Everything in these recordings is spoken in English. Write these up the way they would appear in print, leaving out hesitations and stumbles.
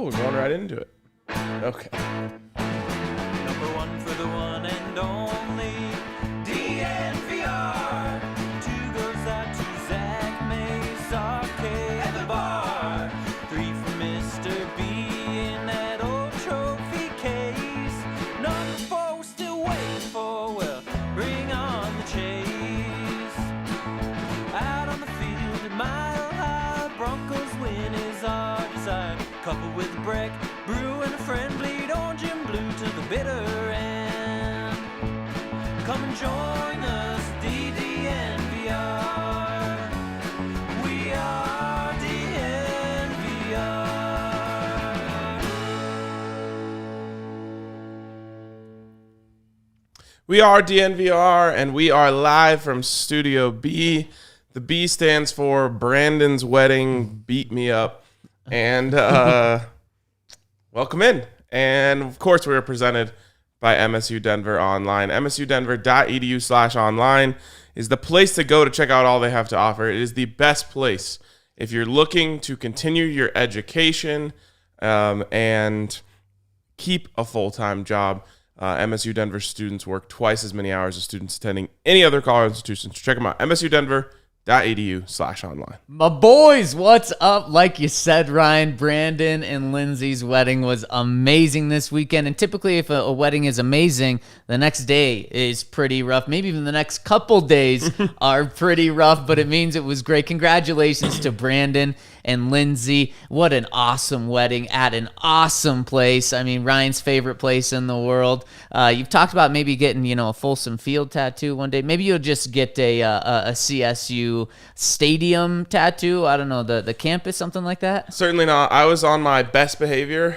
Oh, we're going right into it. Okay. Number one for the one and only DNVR. Two goes out to Zach Mace, Arcade, and the bar. Three for Mr. B in that old trophy case. Number four we're still waiting for. Well, bring on the chase. Out on the field at Mile High, Broncos win is our desire. Couple with a break, brew and a friend, bleed orange and blue to the bitter end. Come and join us, DDNVR. We are DNVR. We are DNVR, and we are live from Studio B. The B stands for Brandon's Wedding Beat Me Up. And welcome in. And, of course, we are presented by MSU Denver Online. msudenver.edu/online is the place to go to check out all they have to offer. It is the best place if you're looking to continue your education and keep a full-time job. MSU Denver students work twice as many hours as students attending any other college institution. So check them out, msudenver.edu/online. My boys, what's up? Like you said, Ryan, Brandon and Lindsay's wedding was amazing this weekend. And typically if a wedding is amazing, the next day is pretty rough. Maybe even the next couple days are pretty rough, but it means it was great. Congratulations to Brandon and Lindsay. What an awesome wedding at an awesome place. I mean, Ryan's favorite place in the world. You've talked about maybe getting, a Folsom Field tattoo one day. Maybe you'll just get a CSU stadium tattoo. I don't know, the campus, something like that. Certainly not. I was on my best behavior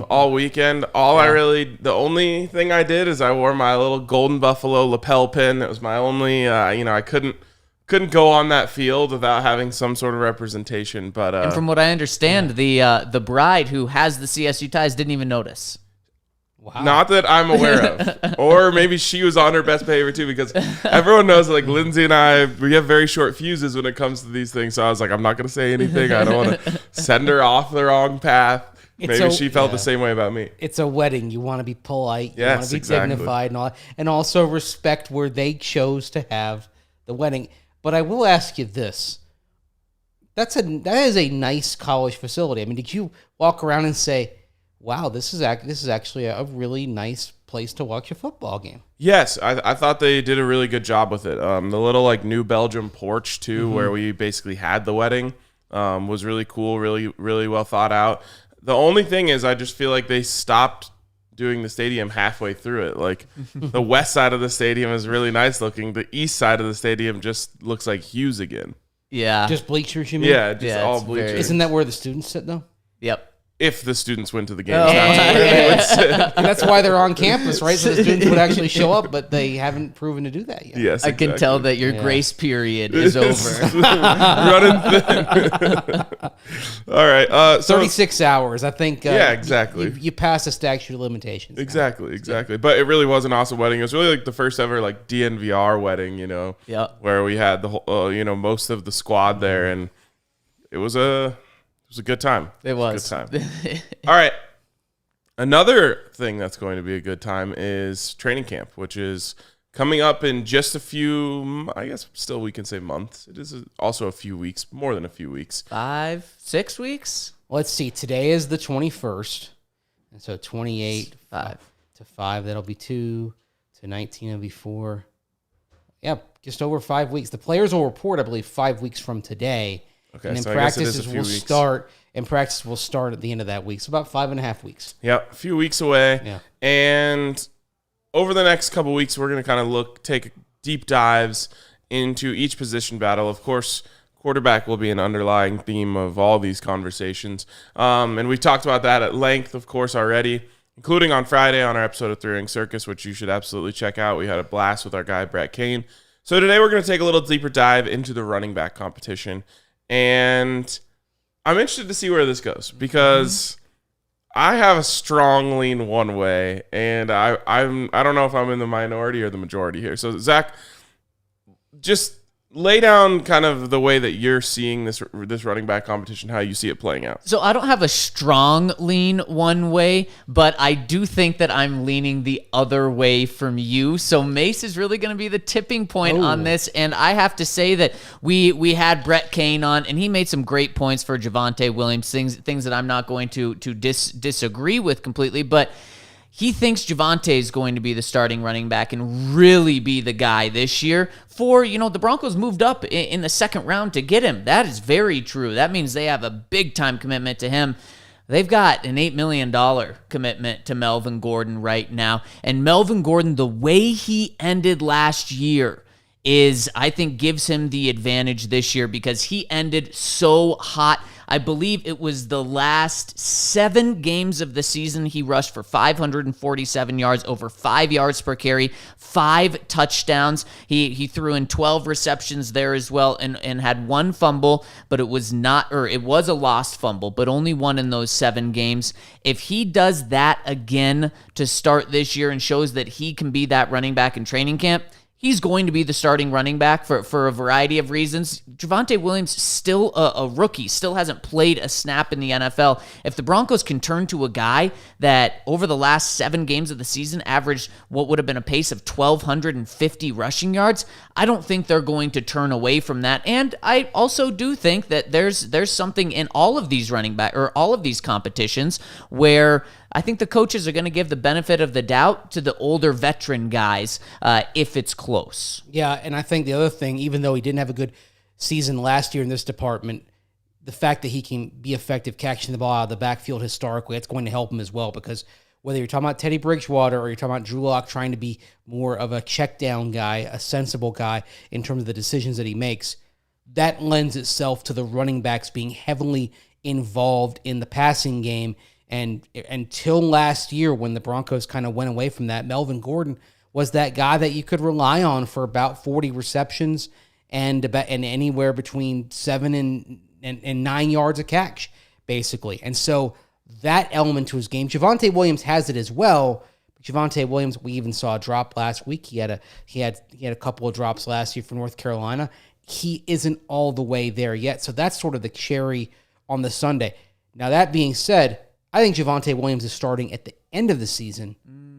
all weekend. The only thing I did is I wore my little Golden Buffalo lapel pin. It was my only, I couldn't go on that field without having some sort of representation. But and from what I understand, the bride who has the CSU ties didn't even notice. Wow. Not that I'm aware of. Or maybe she was on her best behavior too, because everyone knows like Lindsay and I, we have very short fuses when it comes to these things. So I was like, I'm not going to say anything. I don't want to send her off the wrong path. Maybe she felt the same way about me. It's a wedding. You want to be polite. You Yes, want to be exactly. dignified and all, and also respect where they chose to have the wedding. But I will ask you this. That is a nice college facility. I mean, did you walk around and say, wow, this is actually a really nice place to watch a football game? Yes, I thought they did a really good job with it. The little like New Belgium porch too, where we basically had the wedding, was really cool, really, really well thought out. The only thing is I just feel like they stopped doing the stadium halfway through it. Like the west side of the stadium is really nice looking. The east side of the stadium just looks like Hughes again. Yeah. Just bleachers, you mean? Yeah, just all it's bleachers. Isn't that where the students sit, though? Yep. If the students went to the game. And that's why they're on campus, right? So the students would actually show up, but they haven't proven to do that yet. Yes, I can tell that your grace period is over. Running thin. All right. So 36 hours, I think. exactly. You pass the statute of limitations. Exactly. But it really was an awesome wedding. It was really like the first ever like DNVR wedding, Yep. where we had the whole, most of the squad there, and it was a good time. It was. a good time. All right. Another thing that's going to be a good time is training camp, which is coming up in just a few, I guess still we can say months. It is also a few weeks, more than a few weeks. 5, 6 weeks? Let's see. Today is the 21st. And so 28 5 to 5, that'll be 2 to 19, that'll be 4. Yeah, just over 5 weeks. The players will report, I believe, 5 weeks from today. Okay, And then so I guess it is a practices few will weeks. start. And practice will start at the end of that week. So about 5.5 weeks. Yeah, a few weeks away. Yeah. And over the next couple weeks, we're going to kind of take deep dives into each position battle. Of course, quarterback will be an underlying theme of all these conversations. And we talked about that at length, of course, already, including on Friday on our episode of Three Ring Circus, which you should absolutely check out. We had a blast with our guy, Brett Kane. So today we're going to take a little deeper dive into the running back competition. And I'm interested to see where this goes because I have a strong lean one way, and I don't know if I'm in the minority or the majority here. So, Zach, just lay down kind of the way that you're seeing this running back competition, how you see it playing out. So I don't have a strong lean one way, but I do think that I'm leaning the other way from you. So Mace is really going to be the tipping point on this. And I have to say that we had Brett Kane on, and he made some great points for Javonte Williams, things that I'm not going to disagree with completely, but he thinks Javonte is going to be the starting running back and really be the guy this year. The Broncos moved up in the second round to get him. That is very true. That means they have a big-time commitment to him. They've got an $8 million commitment to Melvin Gordon right now. And Melvin Gordon, the way he ended last year I think gives him the advantage this year because he ended so hot. I believe it was the last 7 games of the season he rushed for 547 yards, over 5 yards per carry, 5 touchdowns. He threw in 12 receptions there as well and had 1 fumble, but it was a lost fumble, but only 1 in those 7 games. If he does that again to start this year and shows that he can be that running back in training camp, he's going to be the starting running back for a variety of reasons. Javonte Williams, still a rookie, still hasn't played a snap in the NFL. If the Broncos can turn to a guy that over the last 7 games of the season averaged what would have been a pace of 1,250 rushing yards, I don't think they're going to turn away from that. And I also do think that there's something in all of these running back or all of these competitions where I think the coaches are going to give the benefit of the doubt to the older veteran guys if it's close. Yeah, and I think the other thing, even though he didn't have a good season last year in this department, the fact that he can be effective catching the ball out of the backfield historically, it's going to help him as well because whether you're talking about Teddy Bridgewater or you're talking about Drew Lock trying to be more of a check down guy, a sensible guy in terms of the decisions that he makes, that lends itself to the running backs being heavily involved in the passing game. And until last year when the Broncos kind of went away from that, Melvin Gordon was that guy that you could rely on for about 40 receptions and anywhere between 7 and 9 yards a catch, basically. And so that element to his game, Javonte Williams has it as well. Javonte Williams, we even saw a drop last week. He had a couple of drops last year for North Carolina. He isn't all the way there yet. So that's sort of the cherry on the sundae. Now that being said, I think Javonte Williams is starting at the end of the season,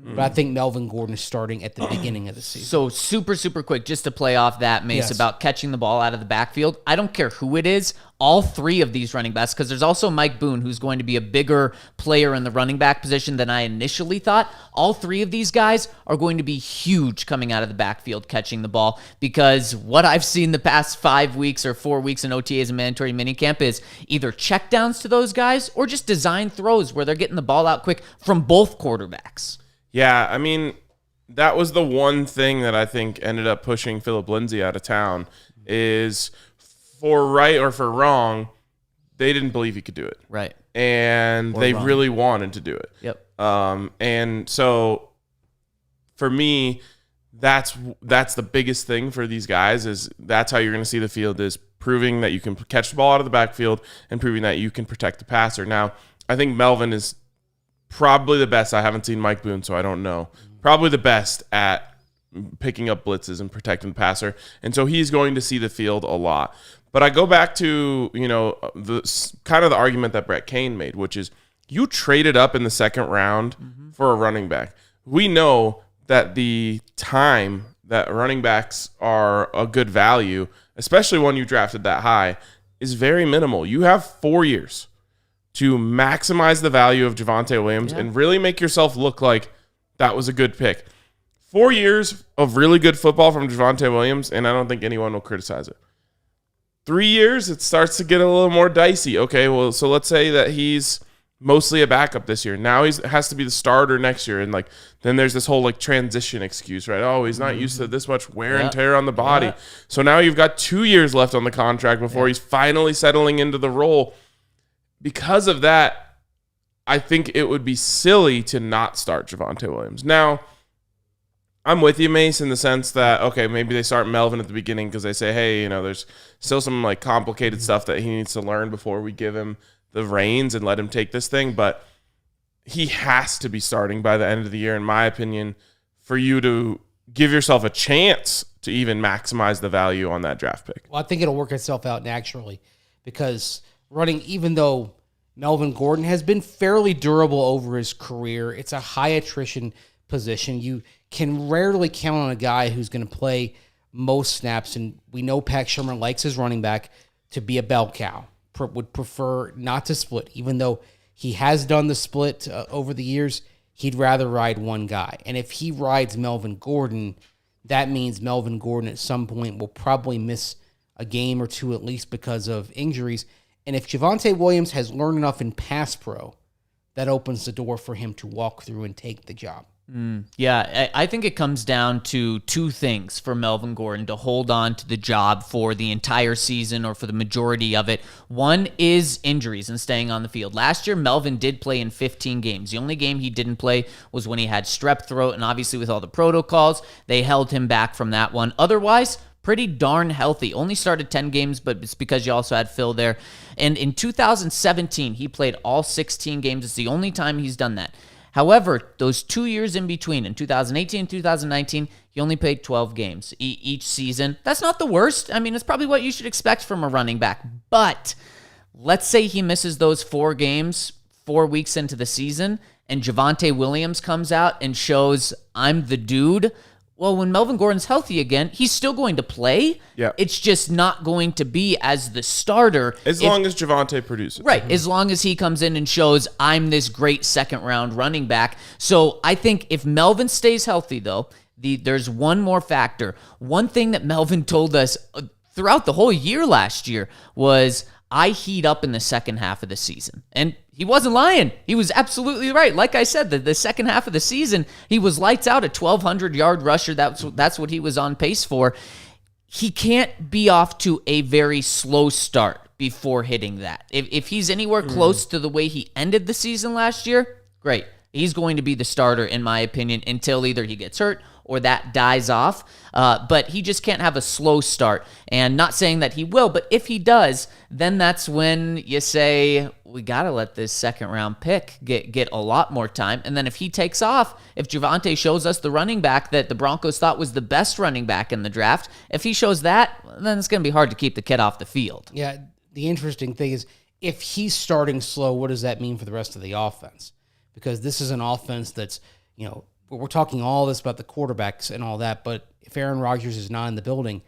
but I think Melvin Gordon is starting at the beginning of the season. So super, super quick, just to play off that, Mace, about catching the ball out of the backfield. I don't care who it is. All 3 of these running backs, because there's also Mike Boone, who's going to be a bigger player in the running back position than I initially thought. All 3 of these guys are going to be huge coming out of the backfield catching the ball because what I've seen the past 5 weeks or 4 weeks in OTAs and mandatory minicamp is either checkdowns to those guys or just design throws where they're getting the ball out quick from both quarterbacks. Yeah, I mean, that was the one thing that I think ended up pushing Philip Lindsay out of town is for right or for wrong, they didn't believe he could do it. Right. And they really wanted to do it. Yep. And so for me, that's the biggest thing for these guys is that's how you're going to see the field is proving that you can catch the ball out of the backfield and proving that you can protect the passer. Now, I think Melvin is probably the best. I haven't seen Mike Boone, so I don't know. Probably the best at picking up blitzes and protecting the passer. And so he's going to see the field a lot. But I go back to, the kind of the argument that Brett Kane made, which is you traded up in the second round for a running back. We know that the time that running backs are a good value, especially when you drafted that high, is very minimal. You have 4 years to maximize the value of Javonte Williams and really make yourself look like that was a good pick. 4 years of really good football from Javonte Williams, and I don't think anyone will criticize it. 3 years, it starts to get a little more dicey. Okay, well, so let's say that he's mostly a backup this year. Now he has to be the starter next year, and then there's this whole transition excuse, right? Oh, he's not used to this much wear and tear on the body. So now you've got 2 years left on the contract before he's finally settling into the role. Because of that, I think it would be silly to not start Javonte Williams. Now, I'm with you, Mace, in the sense that, okay, maybe they start Melvin at the beginning because they say, hey, there's still some complicated stuff that he needs to learn before we give him the reins and let him take this thing. But he has to be starting by the end of the year, in my opinion, for you to give yourself a chance to even maximize the value on that draft pick. Well, I think it'll work itself out naturally because even though Melvin Gordon has been fairly durable over his career, it's a high attrition position. You can rarely count on a guy who's going to play most snaps, and we know Pat Shurmur likes his running back to be a bell cow, would prefer not to split, even though he has done the split over the years. He'd rather ride one guy. And if he rides Melvin Gordon, that means Melvin Gordon at some point will probably miss a game or two at least because of injuries. And if Javonte Williams has learned enough in pass pro, that opens the door for him to walk through and take the job. Yeah, I think it comes down to two things for Melvin Gordon to hold on to the job for the entire season or for the majority of it. One is injuries and staying on the field. Last year, Melvin did play in 15 games. The only game he didn't play was when he had strep throat, and obviously with all the protocols, they held him back from that one. Otherwise, pretty darn healthy. Only started 10 games, but it's because you also had Phil there. And in 2017, he played all 16 games. It's the only time he's done that. However, those 2 years in between, in 2018 and 2019, he only played 12 games each season. That's not the worst. I mean, it's probably what you should expect from a running back. But let's say he misses those 4 games 4 weeks into the season, and Javonte Williams comes out and shows, I'm the dude. Well, when Melvin Gordon's healthy again, he's still going to play. Yeah. It's just not going to be as the starter. As long as Javonte produces. Right. As long as he comes in and shows, I'm this great second-round running back. So I think if Melvin stays healthy, though, there's one more factor. One thing that Melvin told us throughout the whole year last year was, I heat up in the second half of the season. And he wasn't lying. He was absolutely right. Like I said, the second half of the season, he was lights out, a 1,200-yard rusher. That's what he was on pace for. He can't be off to a very slow start before hitting that. If he's anywhere close to the way he ended the season last year, great. He's going to be the starter, in my opinion, until either he gets hurt or that dies off. But he just can't have a slow start. And not saying that he will, but if he does, then that's when you say, we got to let this second-round pick get a lot more time. And then if he takes off, if Javonte shows us the running back that the Broncos thought was the best running back in the draft, if he shows that, then it's going to be hard to keep the kid off the field. Yeah, the interesting thing is, if he's starting slow, what does that mean for the rest of the offense? Because this is an offense that's, we're talking all this about the quarterbacks and all that, but if Aaron Rodgers is not in the building,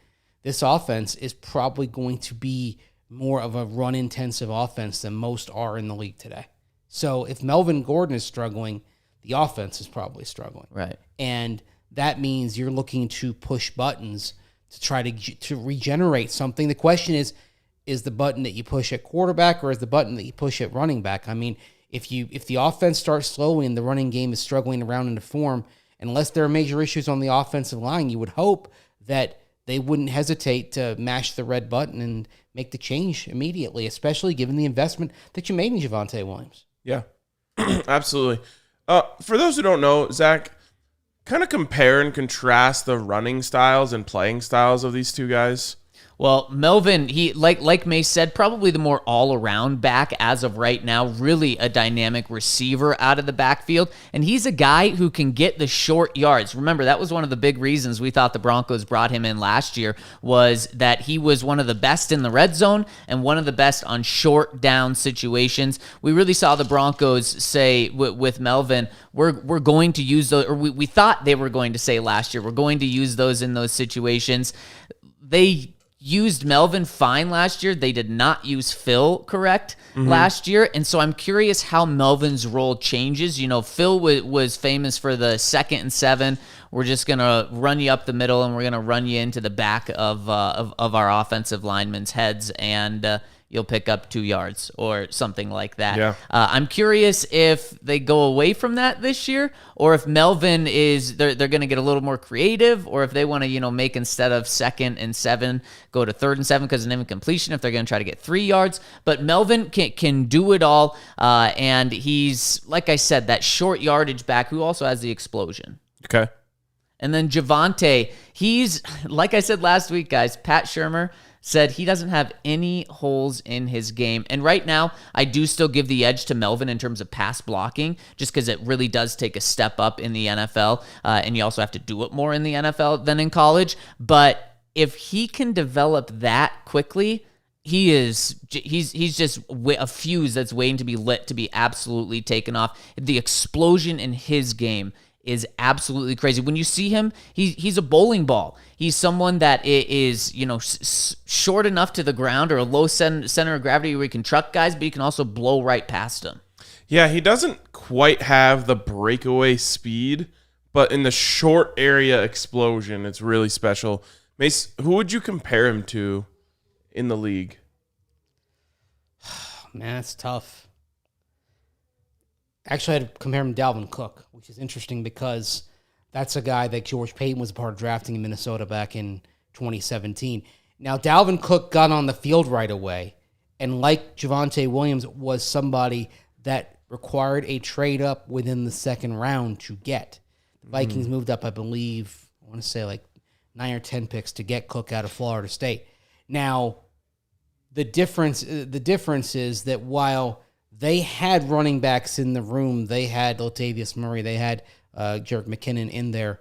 this offense is probably going to be more of a run-intensive offense than most are in the league today. So if Melvin Gordon is struggling, the offense is probably struggling. Right. And that means you're looking to push buttons to try to regenerate something. The question is the button that you push at quarterback or is the button that you push at running back? I mean, if the offense starts slowly and the running game is struggling around into form, unless there are major issues on the offensive line, you would hope that they wouldn't hesitate to mash the red button and make the change immediately, especially given the investment that you made in Javonte Williams. Yeah, absolutely. For those who don't know, Zach, kind of compare and contrast the running styles and playing styles of these two guys. Well, Melvin, he like May said, probably the more all-around back as of right now, really a dynamic receiver out of the backfield, and he's a guy who can get the short yards. Remember, that was one of the big reasons we thought the Broncos brought him in last year, was that he was one of the best in the red zone and one of the best on short down situations. We really saw the Broncos say with Melvin, we're going to use those, or we thought they were going to say last year, we're going to use those in those situations. They used Melvin fine last year. They did not use Phil correct last year. And so I'm curious how Melvin's role changes. Phil was famous for the 2nd and 7. We're just going to run you up the middle and we're going to run you into the back of our offensive linemen's heads and you'll pick up 2 yards or something like that. Yeah. I'm curious if they go away from that this year or if Melvin is, they're going to get a little more creative or if they want to, make instead of 2nd and 7, go to 3rd and 7 because of an incompletion if they're going to try to get 3 yards. But Melvin can do it all. And he's, like I said, that short yardage back who also has the explosion. Okay. And then Javonte, he's, like I said last week, guys, Pat Shurmur said he doesn't have any holes in his game. And right now, I do still give the edge to Melvin in terms of pass blocking, just because it really does take a step up in the NFL, and you also have to do it more in the NFL than in college. But if he can develop that quickly, he's just a fuse that's waiting to be lit, to be absolutely taken off. The explosion in his game is absolutely crazy. When you see him, he's a bowling ball. He's someone that is, short enough to the ground or a low center of gravity where he can truck guys, but he can also blow right past them. Yeah, he doesn't quite have the breakaway speed, but in the short area explosion, it's really special. Mace, who would you compare him to in the league? Man, it's tough. Actually, I'd compare him to Dalvin Cook, which is interesting because that's a guy that George Payton was a part of drafting in Minnesota back in 2017. Now, Dalvin Cook got on the field right away, and like Javonte Williams, was somebody that required a trade up within the second round to get. The Vikings moved up, I believe, I want to say like 9 or 10 picks to get Cook out of Florida State. Now, the difference is that while they had running backs in the room, they had Latavius Murray, they had Jerick McKinnon in there,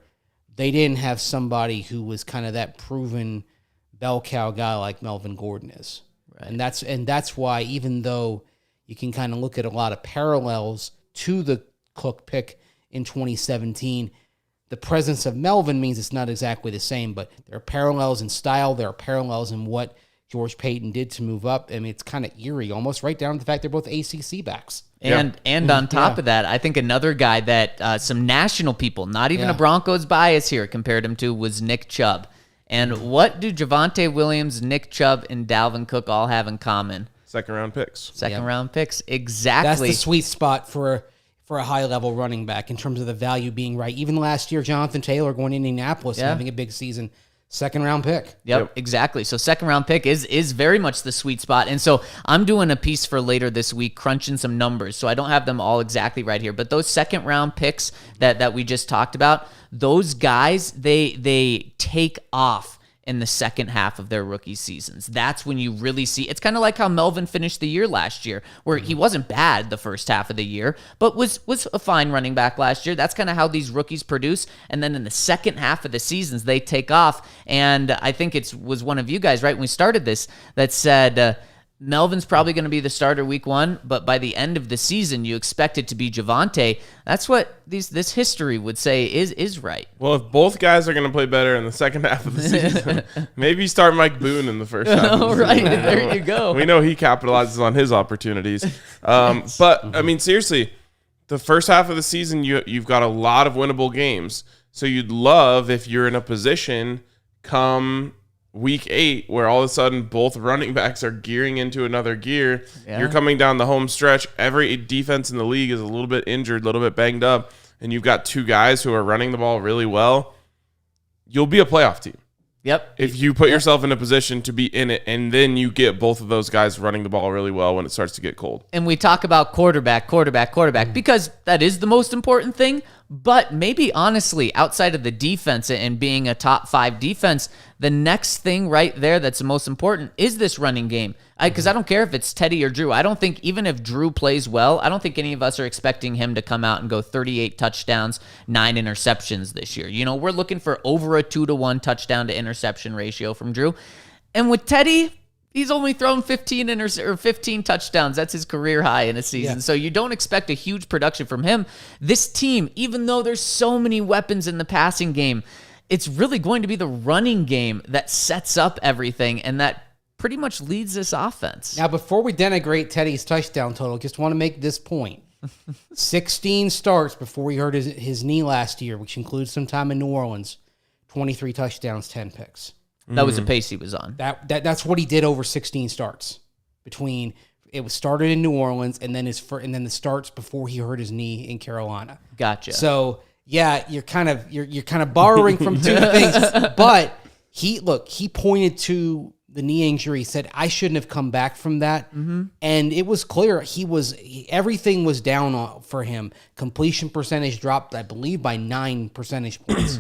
they didn't have somebody who was kind of that proven bell cow guy like Melvin Gordon is. Right. And that's why, even though you can kind of look at a lot of parallels to the Cook pick in 2017, the presence of Melvin means it's not exactly the same, but there are parallels in style, there are parallels in what George Payton did to move up. I mean, it's kind of eerie, almost right down to the fact they're both ACC backs. And on top of that, I think another guy that some national people, not even a Broncos bias here, compared him to was Nick Chubb. And what do Javonte Williams, Nick Chubb, and Dalvin Cook all have in common? Second-round picks. Second-round picks, exactly. That's the sweet spot for a high-level running back in terms of the value being right. Even last year, Jonathan Taylor going to Indianapolis and having a big season. Second-round pick. Yep, exactly. So second-round pick is very much the sweet spot. And so I'm doing a piece for later this week, crunching some numbers. So I don't have them all exactly right here. But those second-round picks that we just talked about, those guys, they take off in the second half of their rookie seasons. That's when you really see. It's kind of like how Melvin finished the year last year, where he wasn't bad the first half of the year, but was a fine running back last year. That's kind of how these rookies produce. And then in the second half of the seasons, they take off. And I think it was one of you guys, right, when we started this, that said, Melvin's probably going to be the starter week 1, but by the end of the season, you expect it to be Javonte. That's what this history would say is right. Well, if both guys are going to play better in the second half of the season, maybe start Mike Boone in the first half of the season. Right, there you go. We know he capitalizes on his opportunities. But, I mean, seriously, the first half of the season, you've got a lot of winnable games. So you'd love if you're in a position come week 8, where all of a sudden both running backs are gearing into another gear. Yeah. You're coming down the home stretch. Every defense in the league is a little bit injured, a little bit banged up, and you've got 2 guys who are running the ball really well. You'll be a playoff team. Yep. If you put yourself in a position to be in it, and then you get both of those guys running the ball really well when it starts to get cold. And we talk about quarterback, because that is the most important thing. But maybe honestly, outside of the defense and being a top 5 defense, the next thing right there that's the most important is this running game. Because I don't care if it's Teddy or Drew. I don't think, even if Drew plays well, I don't think any of us are expecting him to come out and go 38 touchdowns, 9 interceptions this year. We're looking for over a 2-to-1 touchdown to interception ratio from Drew. And with Teddy, he's only thrown 15 touchdowns. That's his career high in a season. Yeah. So you don't expect a huge production from him. This team, even though there's so many weapons in the passing game, it's really going to be the running game that sets up everything and that pretty much leads this offense. Now, before we denigrate Teddy's touchdown total, just want to make this point. 16 starts before he hurt his knee last year, which includes some time in New Orleans. 23 touchdowns, 10 picks. That was the pace he was on. That's what he did over 16 starts. Between it was started in New Orleans and then the starts before he hurt his knee in Carolina. Gotcha. So yeah, you're kind of borrowing from 2 things. But he pointed to the knee injury. He said, I shouldn't have come back from that. Mm-hmm. And it was clear everything was down for him. Completion percentage dropped, I believe, by 9 percentage points.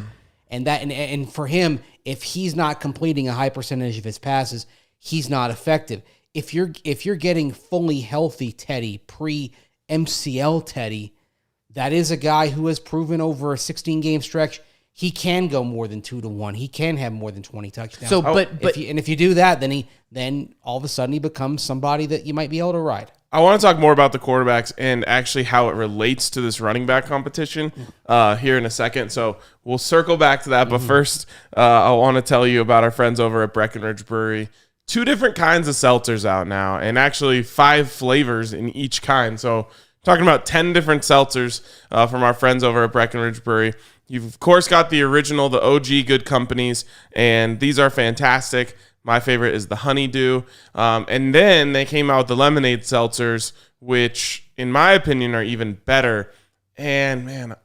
And for him, if he's not completing a high percentage of his passes, he's not effective. If you're getting fully healthy Teddy, pre-MCL Teddy, that is a guy who has proven over a 16-game stretch he can go more than 2-1. He can have more than 20 touchdowns. So, but if you do that, then all of a sudden he becomes somebody that you might be able to ride. I want to talk more about the quarterbacks and actually how it relates to this running back competition here in a second. So we'll circle back to that. But first, I want to tell you about our friends over at Breckenridge Brewery. 2 different kinds of seltzers out now, and actually 5 flavors in each kind. So talking about 10 different seltzers from our friends over at Breckenridge Brewery. You've, of course, got the original, the OG Good Companies, and these are fantastic. My favorite is the Honeydew. And then they came out with the lemonade seltzers, which, in my opinion, are even better. And, man,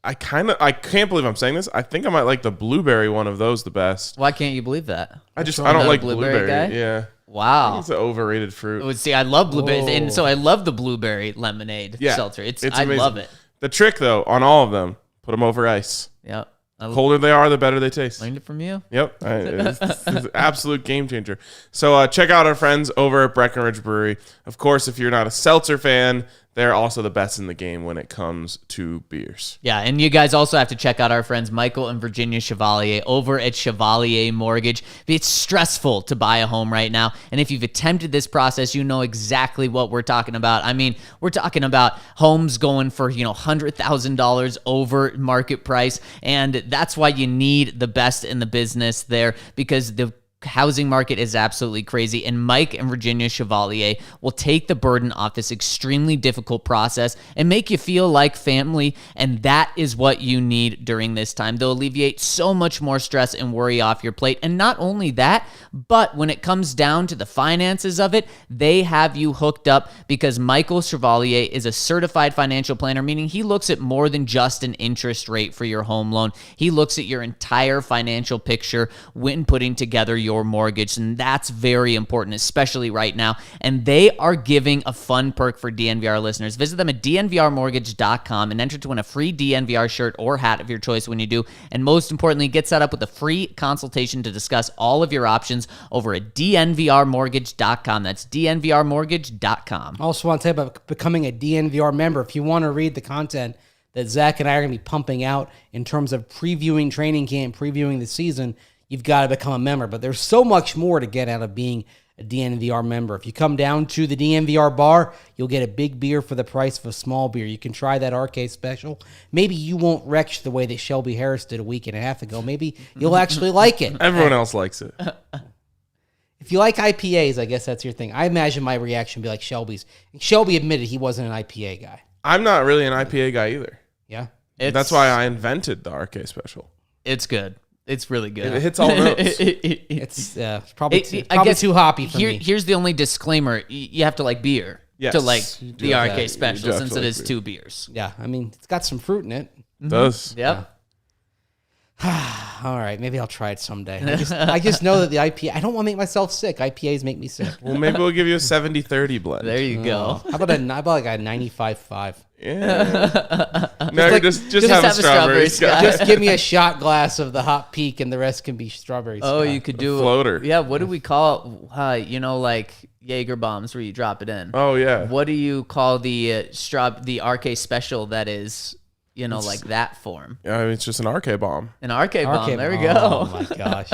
I can't believe I'm saying this. I think I might like the blueberry one of those the best. why can't you believe that? I don't like blueberry blueberry. guy? Yeah. Wow. It's an overrated fruit. See, I love blueberries, and so I love the blueberry lemonade seltzer. It's I amazing. love it. The trick, though, on all of them, put them over ice. Yeah. The colder they are, the better they taste. Learned it from you. Yep. It's an absolute game changer. So check out our friends over at Breckenridge Brewery. Of course, if you're not a seltzer fan, they're also the best in the game when it comes to beers. Yeah, and you guys also have to check out our friends Michael and Virginia Chevalier over at Chevalier Mortgage. It's stressful to buy a home right now, and if you've attempted this process, you know exactly what we're talking about. I mean, we're talking about homes going for, $100,000 over market price, and that's why you need the best in the business there, because the housing market is absolutely crazy, and Mike and Virginia Chevalier will take the burden off this extremely difficult process and make you feel like family, and that is what you need during this time. They'll alleviate so much more stress and worry off your plate, and not only that, but when it comes down to the finances of it, they have you hooked up, because Michael Chevalier is a certified financial planner, meaning he looks at more than just an interest rate for your home loan. He looks at your entire financial picture when putting together your mortgage, and that's very important, especially right now. And they are giving a fun perk for DNVR listeners. Visit them at dnvrmortgage.com and enter to win a free DNVR shirt or hat of your choice when you do. And most importantly, get set up with a free consultation to discuss all of your options over at dnvrmortgage.com. That's dnvrmortgage.com. I also want to tell you about becoming a DNVR member. If you want to read the content that Zach and I are going to be pumping out in terms of previewing training camp, previewing the season, you've got to become a member. But there's so much more to get out of being a DNVR member. If you come down to the DNVR bar, you'll get a big beer for the price of a small beer. You can try that RK special. Maybe you won't retch the way that Shelby Harris did a week and a half ago. Maybe you'll actually like it. Everyone else likes it. If you like IPAs, I guess that's your thing. I imagine my reaction would be like Shelby's. Shelby admitted he wasn't an IPA guy. I'm not really an IPA guy either. Yeah? That's why I invented the RK special. It's good. It's really good. It hits all notes. It's probably I guess too hoppy for me. Here's the only disclaimer. You have to like beer Yes, to like you do the have RK to. special, You do have since to it like is beer. 2 beers. Yeah, I mean, it's got some fruit in it. It does. Yep. All right, maybe I'll try it someday. I just know that the IPA, I don't want to make myself sick. IPAs make me sick. Well, maybe we'll give you a 70-30 blend. There you go. How about like a 95.5? Yeah. No, just have a strawberry. Scott. Just give me a shot glass of the hot peak and the rest can be strawberries. Oh, you could do floater. Yeah, what do we call like Jaeger bombs where you drop it in? Oh, yeah. What do you call the RK special that is, like that form? I mean, it's just an RK bomb. An RK bomb. There we go. Oh my gosh.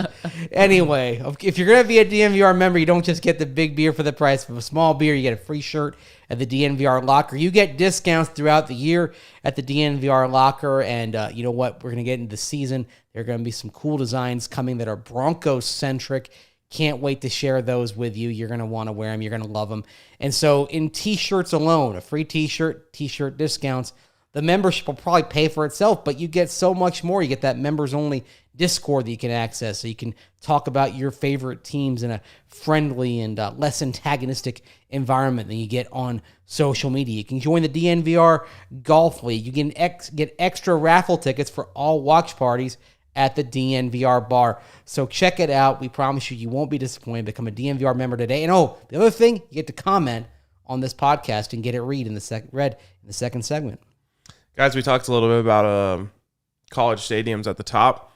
Anyway, if you're going to be a DNVR member, you don't just get the big beer for the price of a small beer. You get a free shirt at the DNVR locker. You get discounts throughout the year at the DNVR locker. And you know what? We're going to get into the season. There are going to be some cool designs coming that are Broncos centric. Can't wait to share those with you. You're going to want to wear them. You're going to love them. And so in t-shirts alone, a free t-shirt discounts, the membership will probably pay for itself, but you get so much more. You get that members-only Discord that you can access, so you can talk about your favorite teams in a friendly and less antagonistic environment than you get on social media. You can join the DNVR Golf League. You can get extra raffle tickets for all watch parties at the DNVR bar. So check it out. We promise you won't be disappointed. Become a DNVR member today. And the other thing, you get to comment on this podcast and get it read in the second segment. Guys, we talked a little bit about college stadiums at the top.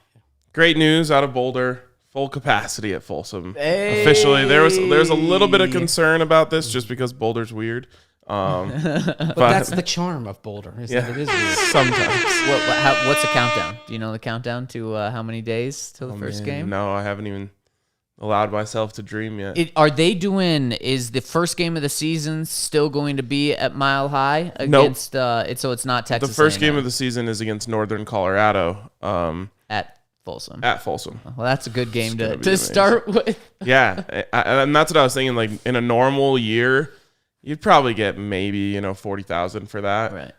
Great news out of Boulder. full capacity at Folsom. Officially, there's a little bit of concern about this just because Boulder's weird. But that's the charm of Boulder. Is that it is weird. Sometimes. What's the countdown? Do you know the countdown to how many days till the first game? No, I haven't even allowed myself to dream yet. Is the first game of the season still going to be at Mile High against so it's not Texas? The first A&M. game of the season is against Northern Colorado. At Folsom. At Folsom. Well, that's a good game gonna be to start with. Yeah, and that's what I was thinking. Like in a normal year, you'd probably get maybe 40,000 for that. Right.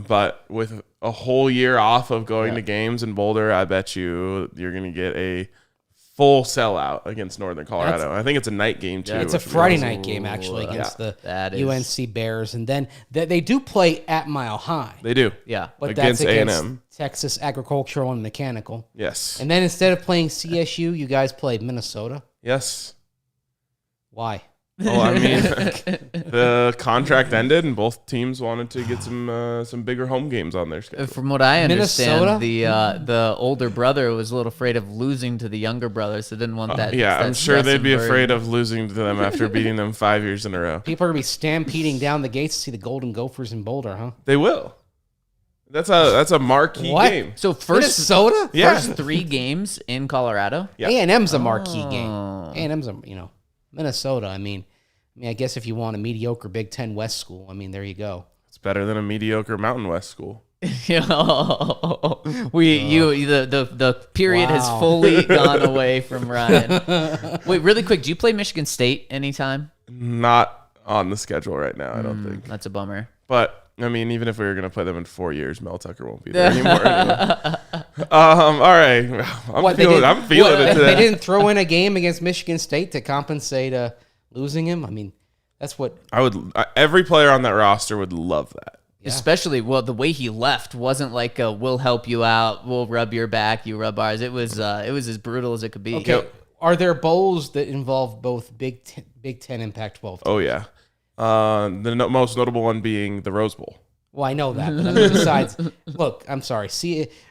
But with a whole year off of going to games in Boulder, I bet you're gonna get a full sellout against Northern Colorado. I think it's a night game too. It's a Friday night game actually against the UNC Bears, and then they do play at Mile High. They do. Yeah, but against that's against A&M. Texas Agricultural and Mechanical. Yes. And then instead of playing CSU, you guys played Minnesota. Yes. Why? Well, I mean, the contract ended, and both teams wanted to get some bigger home games on their schedule. From what I understand, Minnesota? the older brother was a little afraid of losing to the younger brother, so didn't want that. Yeah, that I'm sure they'd be stress and afraid burden. of losing to them after beating them 5 years in a row. People are going to be stampeding down the gates to see the Golden Gophers in Boulder, huh? They will. That's a marquee What? game. So first Minnesota? Yeah. first 3 games in Colorado. Yeah. A&M's a marquee game. Oh. A&M's Minnesota. I mean, I guess if you want a mediocre Big Ten West school, I mean, there you go. It's better than a mediocre Mountain West school. The period has Wow. fully gone away from Ryan. Wait, really quick, do you play Michigan State anytime? Not on the schedule right now, I don't think. That's a bummer. But I mean, even if we were going to play them in 4 years, Mel Tucker won't be there anymore. Anyway. All right, I'm feeling it today. They didn't throw in a game against Michigan State to compensate losing him. I mean, that's what. Every player on that roster would love that. Yeah. Especially, the way he left wasn't like we'll help you out, we'll rub your back, you rub ours. It was as brutal as it could be. Okay. Are there bowls that involve both Big Ten and Pac-12? Oh yeah, most notable one being the Rose Bowl. Well, I know that. But I mean, besides, look, I'm sorry.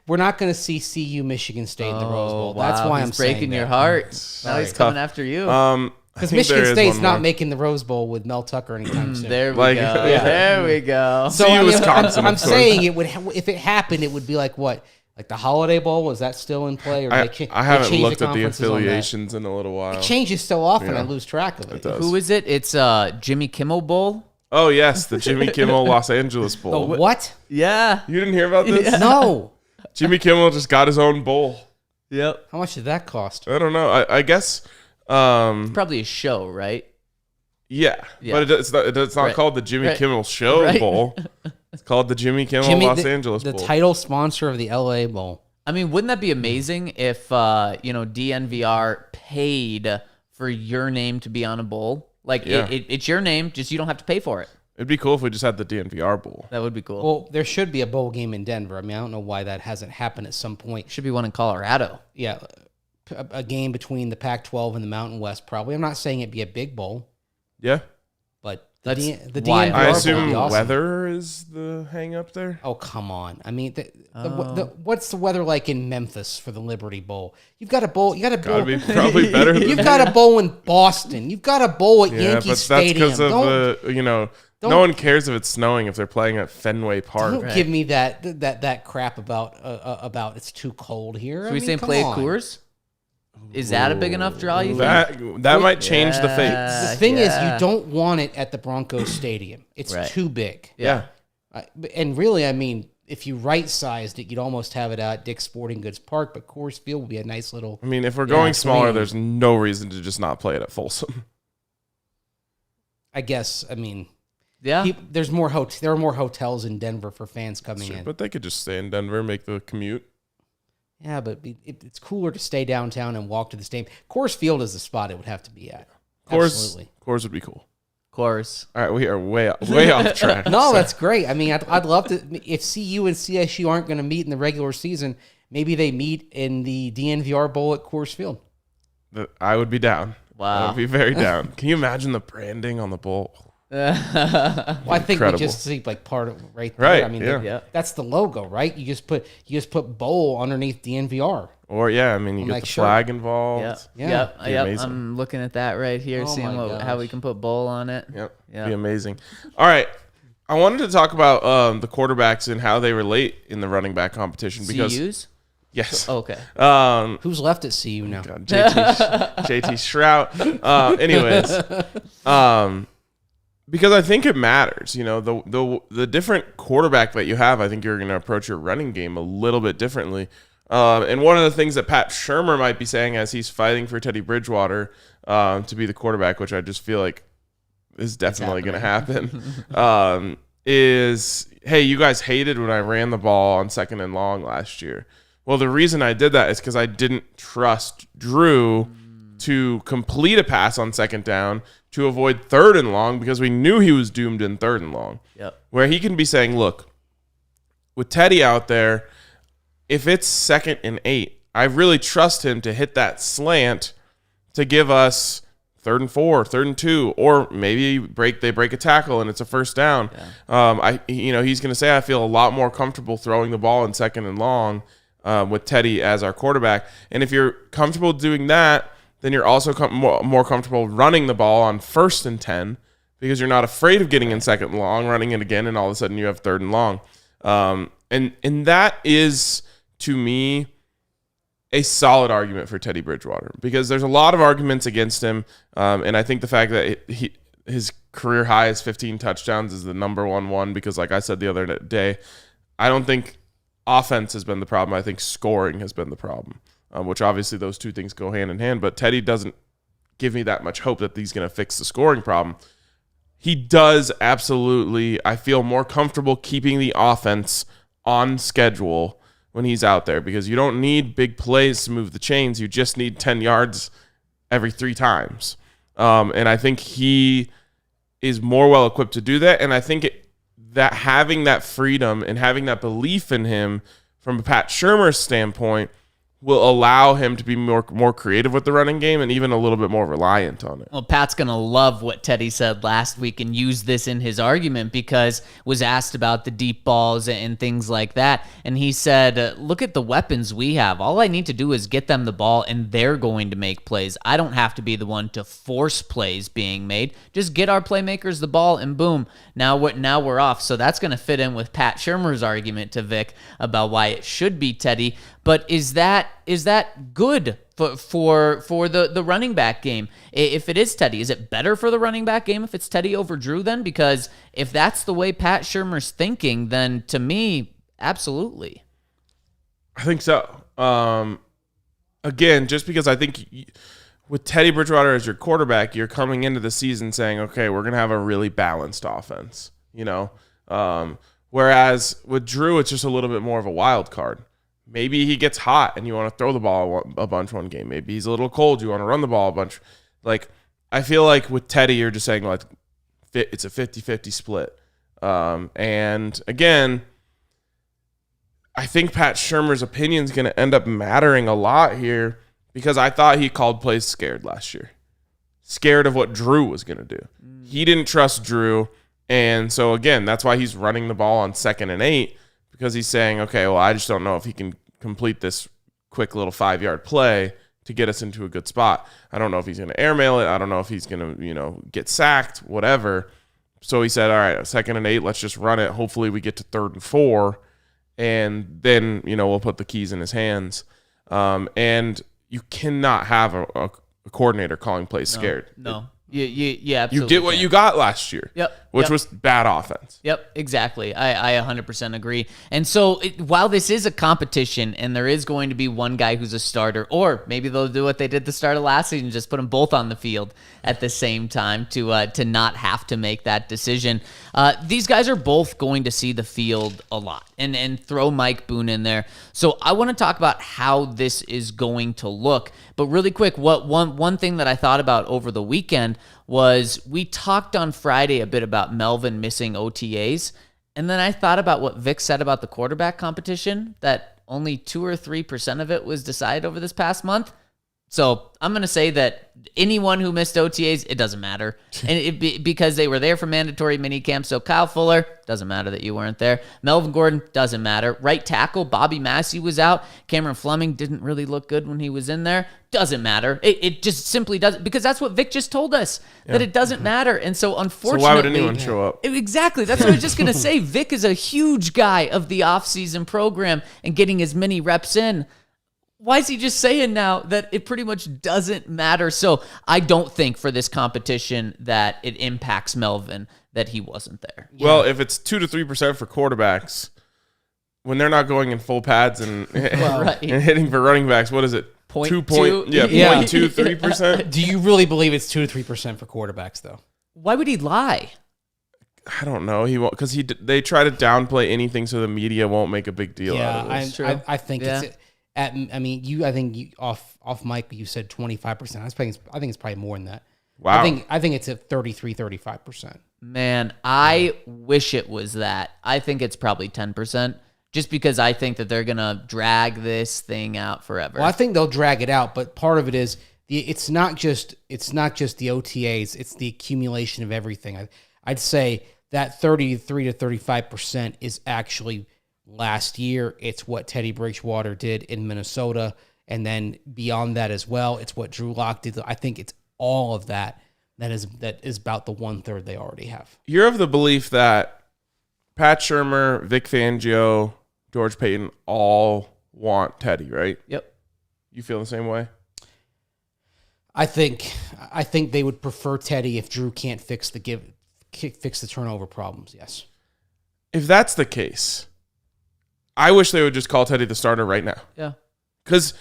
We're not going to see CU Michigan State in the Rose Bowl. Wow, That's why I'm saying breaking your that. heart. Now he's coming after you. Because I think there Michigan is State's one not more. making the Rose Bowl with Mel Tucker anytime soon. There we Like- go. Yeah. There we go. So CU I mean, Wisconsin, I'm of course. saying it would. If it happened, it would be like what? Like the Holiday Bowl? Was that still in play? Or I they haven't changed looked at the conferences on that? affiliations in a little while. It changes so often, Yeah. I lose track of it. It does. Who is it? It's Jimmy Kimmel Bowl. Oh yes, the Jimmy Kimmel Los Angeles The Bowl. what? Yeah. You didn't hear about this? No. Jimmy Kimmel just got his own bowl. Yep. How much did that cost? I don't know. I guess. Probably a show, right? Yeah, Yeah. but it's not Right. called the Jimmy Right. Kimmel Show Right. Bowl. It's called the Jimmy Kimmel Los Angeles the Bowl. title sponsor of the LA Bowl. I mean, wouldn't that be amazing if DNVR paid for your name to be on a bowl? Like Yeah. it's your name, just you don't have to pay for it. It'd be cool if we just had the DNVR Bowl. That would be cool. Well, there should be a bowl game in Denver. I mean, I don't know why that hasn't happened at some point. Should be one in Colorado. Yeah, a game between the Pac-12 and the Mountain West probably. I'm not saying it'd be a big bowl, Yeah, but That's the why DNVR I bowl would assume be awesome. weather is the hang up there. Oh, come on. I mean, what's the weather like in Memphis for the Liberty Bowl? You've got a bowl. You got a bowl. Gotta be probably better. Than You've got a bowl in Boston. You've got a bowl at yeah, Yankee but that's Stadium. because of no don't- one cares if it's snowing if they're playing at Fenway Park. Don't give me that crap about it's too cold here. Should we say play at Coors? Is that a big enough draw, you think? That might change the fates. The thing is, Yeah. you don't want it at the Broncos Stadium. It's Right. too big. Yeah. And really, I mean, if you right-sized it, you'd almost have it out at Dick's Sporting Goods Park, but Coors Field would be a nice little... I mean, if we're going smaller, clean. there's no reason to just not play it at Folsom. I guess, I mean... Yeah. there are more hotels in Denver for fans coming in. But they could just stay in Denver, make the commute. Yeah, but it's cooler to stay downtown and walk to the stadium. Coors Field is the spot it would have to be at. Absolutely. Coors would be cool. Coors. All right, we are way off track. No, So- that's great. I mean, I'd love to. If CU and CSU aren't going to meet in the regular season, maybe they meet in the DNVR Bowl at Coors Field. I would be down. Wow. I would be very down. Can you imagine the branding on the bowl? Well, I think Incredible. we just see like part of right there. Right, I mean, yeah. Yeah. that's the logo, right? You just put bowl underneath DNVR. Or I mean, you Well, get the like, sure. flag involved. Yep. Be amazing. I'm looking at that right here, Oh seeing my how gosh. we can put bowl on it. Yep. Yeah. Be amazing. All right. I wanted to talk about the quarterbacks and how they relate in the running back competition because CUs? yes. Okay. Who's left at CU now? God, JT Shrout. Because I think it matters. You know, the different quarterback that you have, I think you're going to approach your running game a little bit differently. And one of the things that Pat Shurmur might be saying as he's fighting for Teddy Bridgewater to be the quarterback, which I just feel like is definitely going to happen, is, hey, you guys hated when I ran the ball on 2nd and long last year. Well, the reason I did that is because I didn't trust Drew to complete a pass on 2nd down to avoid 3rd and long because we knew he was doomed in 3rd and long. Yep. Where he can be saying, look, with Teddy out there, if it's 2nd and 8, I really trust him to hit that slant to give us 3rd and 4, 3rd and 2, or maybe they break a tackle and it's a 1st down. Yeah. He's going to say I feel a lot more comfortable throwing the ball in 2nd and long with Teddy as our quarterback. And if you're comfortable doing that, then you're also more comfortable running the ball on 1st and 10 because you're not afraid of getting in 2nd and long, running it again, and all of a sudden you have 3rd and long. And that is, to me, a solid argument for Teddy Bridgewater because there's a lot of arguments against him. And I think the fact that his career high is 15 touchdowns is the number one because, like I said the other day, I don't think offense has been the problem. I think scoring has been the problem, which obviously those two things go hand in hand. But Teddy doesn't give me that much hope that he's going to fix the scoring problem. He does absolutely, I feel more comfortable keeping the offense on schedule when he's out there because you don't need big plays to move the chains. You just need 10 yards every 3 times. And I think he is more well equipped to do that. And I think that having that freedom and having that belief in him from a Pat Shurmur standpoint will allow him to be more creative with the running game and even a little bit more reliant on it. Well, Pat's going to love what Teddy said last week and use this in his argument because was asked about the deep balls and things like that. And he said, look at the weapons we have. All I need to do is get them the ball and they're going to make plays. I don't have to be the one to force plays being made. Just get our playmakers the ball and boom, now we're off. So that's going to fit in with Pat Shurmur's argument to Vic about why it should be Teddy. But is that good for the running back game? If it is Teddy, is it better for the running back game if it's Teddy over Drew then? Because if that's the way Pat Shurmur's thinking, then to me, absolutely. I think so. Again, just because I think with Teddy Bridgewater as your quarterback, you're coming into the season saying, okay, we're going to have a really balanced offense, whereas with Drew, it's just a little bit more of a wild card. Maybe he gets hot and you want to throw the ball a bunch one game. Maybe he's a little cold. You want to run the ball a bunch. Like, I feel like with Teddy, you're just saying, like, it's a 50-50 split. And, again, I think Pat Shurmur's opinion is going to end up mattering a lot here because I thought he called plays scared last year. Scared of what Drew was going to do. He didn't trust Drew. And so, again, that's why he's running the ball on 2nd and 8 because he's saying, okay, well, I just don't know if he can complete this quick little 5-yard play to get us into a good spot. I don't know if he's going to airmail it. I don't know if he's going to, get sacked, whatever. So he said, all right, 2nd and 8, let's just run it. Hopefully we get to 3rd and 4, and then, we'll put the keys in his hands. And you cannot have a coordinator calling plays scared. No. You absolutely you get what you got last year. Yep. Which was bad offense. Yep, exactly. I 100% agree. And so while this is a competition and there is going to be one guy who's a starter, or maybe they'll do what they did the start of last season, just put them both on the field at the same time to not have to make that decision. These guys are both going to see the field a lot and throw Mike Boone in there. So I want to talk about how this is going to look. But really quick, one thing that I thought about over the weekend was we talked on Friday a bit about Melvin missing OTAs, and then I thought about what Vic said about the quarterback competition, that only 2 or 3% of it was decided over this past month. So I'm going to say that anyone who missed OTAs, it doesn't matter. And because they were there for mandatory minicamp. So Kyle Fuller, doesn't matter that you weren't there. Melvin Gordon, doesn't matter. Right tackle, Bobby Massey was out. Cameron Fleming didn't really look good when he was in there. Doesn't matter. It just simply doesn't, because that's what Vic just told us, that it doesn't matter. And so unfortunately. So why would anyone show up? Exactly. That's what I was just going to say. Vic is a huge guy of the offseason program and getting as many reps in. Why is he just saying now that it pretty much doesn't matter? So I don't think for this competition that it impacts Melvin that he wasn't there. Well, if it's 2 to 3% for quarterbacks, when they're not going in full pads and Right. and hitting for running backs, what is it? 0.2? Yeah, Yeah. 0.23%. Do you really believe it's 2 to 3% for quarterbacks, though? Why would he lie? I don't know. He won't, because they try to downplay anything so the media won't make a big deal out of it. I think Yeah. it's. I think you off mic you said 25%. I think it's probably more than that. Wow. I think it's at 35%. Man, I wish it was that. I think it's probably 10%, just because I think that they're going to drag this thing out forever. Well, I think they'll drag it out, but part of it is it's not just the OTAs, it's the accumulation of everything. I'd say that 33 to 35% is actually last year. It's what Teddy Bridgewater did in Minnesota, and then beyond that as well, it's what Drew Lock did. I think it's all of that is about the 1/3 they already have. You're of the belief that Pat Shurmur, Vic Fangio, George Payton all want Teddy, right? Yep. You feel the same way? I think they would prefer Teddy if Drew can't fix the turnover problems. Yes. If that's the case, I wish they would just call Teddy the starter right now. Yeah. Because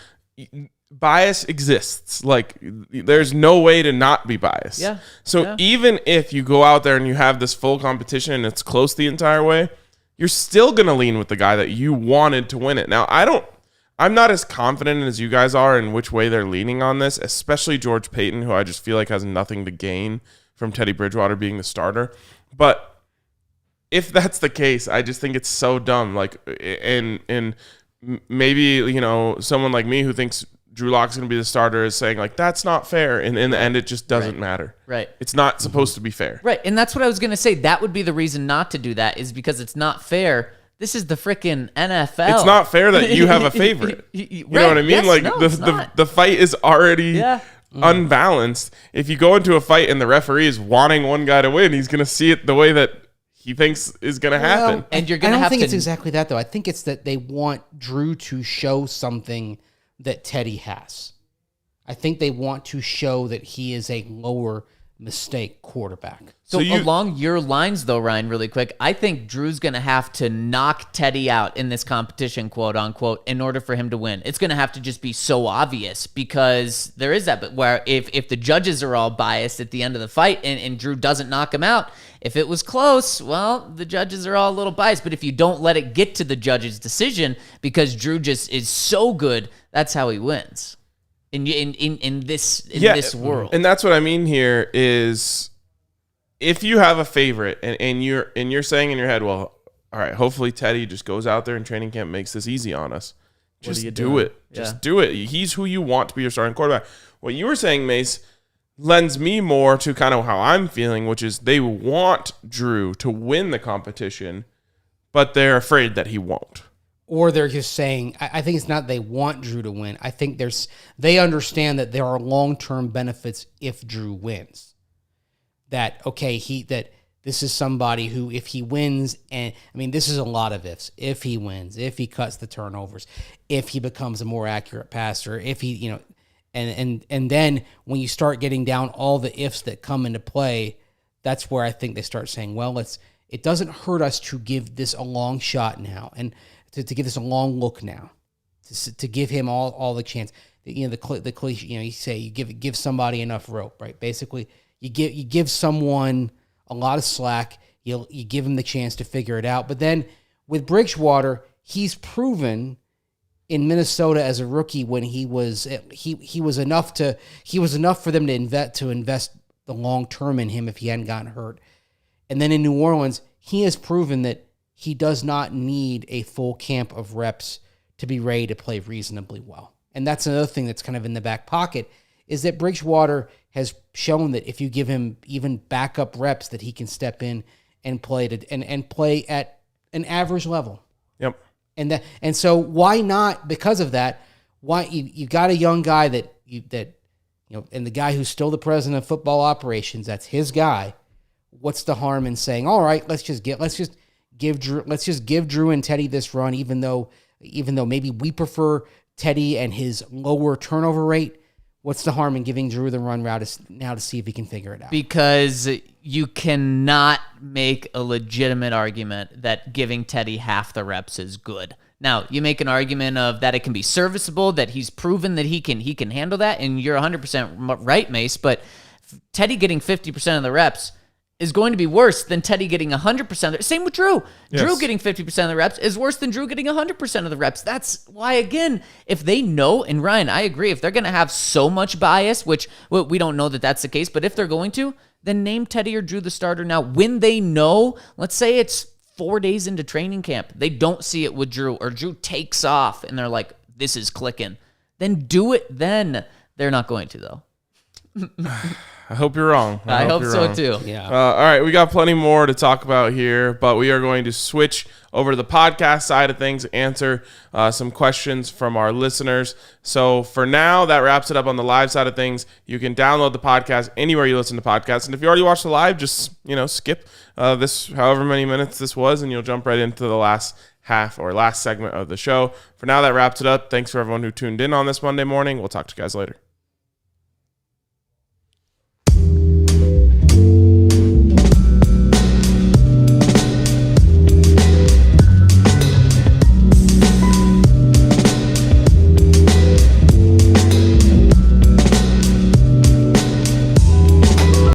bias exists. Like, there's no way to not be biased. Yeah. So even if you go out there and you have this full competition and it's close the entire way, you're still going to lean with the guy that you wanted to win it. Now, I'm not as confident as you guys are in which way they're leaning on this, especially George Payton, who I just feel like has nothing to gain from Teddy Bridgewater being the starter. But if that's the case, I just think it's so dumb. Like, and maybe, someone like me who thinks Drew Lock's going to be the starter is saying, like, that's not fair. And in the end, it just doesn't matter. Right. It's not supposed to be fair. Right. And that's what I was going to say. That would be the reason not to do that, is because it's not fair. This is the freaking NFL. It's not fair that you have a favorite. You know what I mean? Yes, like, no, the fight is already unbalanced. If you go into a fight and the referee is wanting one guy to win, he's going to see it the way that he thinks is going to happen. And you're going to have to... I don't think it's exactly that, though. I think it's that they want Drew to show something that Teddy has. I think they want to show that he is a lower mistake quarterback. So along your lines, though, Ryan, really quick, I think Drew's going to have to knock Teddy out in this competition, quote unquote, in order for him to win. It's going to have to just be so obvious, because there is that. But where if the judges are all biased at the end of the fight and Drew doesn't knock him out, if it was close, well, the judges are all a little biased. But if you don't let it get to the judge's decision because Drew just is so good, that's how he wins. In this world. And that's what I mean here is, if you have a favorite and you're saying in your head, well, all right, hopefully Teddy just goes out there in training camp, makes this easy on us. Just do it. Just do it. He's who you want to be your starting quarterback. What you were saying, Mace, lends me more to kind of how I'm feeling, which is they want Drew to win the competition, but they're afraid that he won't. Or they're just saying, I think it's not they want Drew to win. I think they understand that there are long-term benefits if Drew wins. That this is somebody who, if he wins, and I mean, this is a lot of ifs. If he wins, if he cuts the turnovers, if he becomes a more accurate passer, if he, and then when you start getting down all the ifs that come into play, that's where I think they start saying, well, it doesn't hurt us to give this a long shot now, and to give this a long look now, to give him all the chance. The cliche, you say you give somebody enough rope, right? Basically, you give someone a lot of slack. You give him the chance to figure it out. But then with Bridgewater, he's proven in Minnesota as a rookie when he was enough for them to invest the long term in him if he hadn't gotten hurt. And then in New Orleans, he has proven that he does not need a full camp of reps to be ready to play reasonably well. and that's another thing that's kind of in the back pocket, is that Bridgewater has shown that if you give him even backup reps, that he can step in and play and play at an average level. Yep. And so why not? Because of that, why you got a young guy that and the guy who's still the president of football operations, that's his guy. What's the harm in saying, all right, let's just give Drew and Teddy this run, even though maybe we prefer Teddy and his lower turnover rate. What's the harm in giving Drew the run route now to see if he can figure it out? Because you cannot make a legitimate argument that giving Teddy half the reps is good. Now, you make an argument of that it can be serviceable, that he's proven that he can handle that, and you're 100% right, Mace, but Teddy getting 50% of the reps is going to be worse than Teddy getting 100%. Same with Drew. Yes. Drew getting 50% of the reps is worse than Drew getting 100% of the reps. That's why, again, if they know, and Ryan, I agree, if they're going to have so much bias, which we don't know that that's the case, but if they're going to, then name Teddy or Drew the starter now. When they know, let's say it's 4 days into training camp, they don't see it with Drew, or Drew takes off, and they're like, this is clicking. Then do it then. They're not going to, though. I hope you're wrong. I hope you're so wrong. too. Yeah. All right, we got plenty more to talk about here, but we are going to switch over to the podcast side of things, answer some questions from our listeners. So for now, that wraps it up on the live side of things. You can download the podcast anywhere you listen to podcasts, and if you already watched the live, just skip this however many minutes this was, and you'll jump right into the last half or last segment of the show. For now, that wraps it up. Thanks for everyone who tuned in on this Monday morning. We'll talk to you guys later.